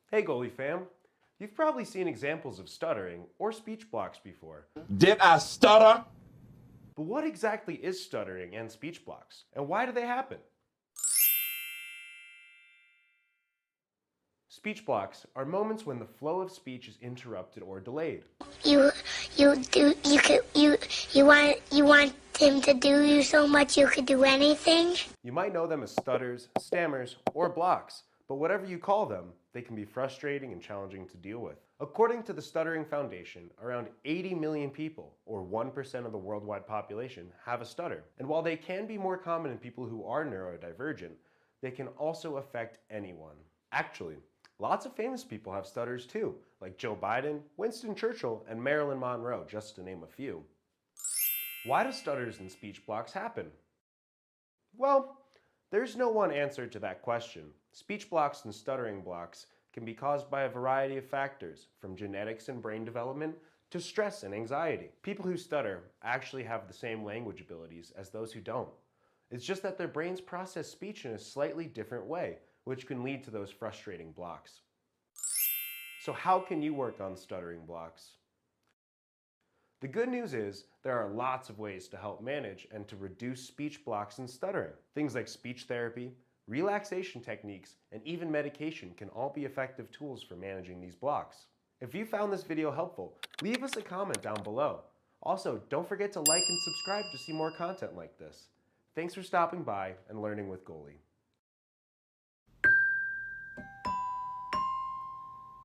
Hey goalie fam, you've probably seen examples of stuttering or speech blocks before. Did I stutter? But what exactly is stuttering and speech blocks, and why do they happen? Speech blocks are moments when the flow of speech is interrupted or delayed. You want him to do you so much you could do anything? You might know them as stutters, stammers, or blocks, but whatever you call them, they can be frustrating and challenging to deal with. According to the Stuttering Foundation, around 80 million people, or 1% of the worldwide population, have a stutter. And while they can be more common in people who are neurodivergent, they can also affect anyone. Actually, lots of famous people have stutters too, like Joe Biden, Winston Churchill, and Marilyn Monroe, just to name a few. Why do stutters and speech blocks happen? Well, there's no one answer to that question. Speech blocks and stuttering blocks can be caused by a variety of factors, from genetics and brain development to stress and anxiety. People who stutter actually have the same language abilities as those who don't. It's just that their brains process speech in a slightly different way, which can lead to those frustrating blocks. So how can you work on stuttering blocks? The good news is there are lots of ways to help manage and to reduce speech blocks and stuttering. Things like speech therapy, relaxation techniques, and even medication can all be effective tools for managing these blocks. If you found this video helpful, leave us a comment down below. Also, don't forget to like and subscribe to see more content like this. Thanks for stopping by and learning with Goalie.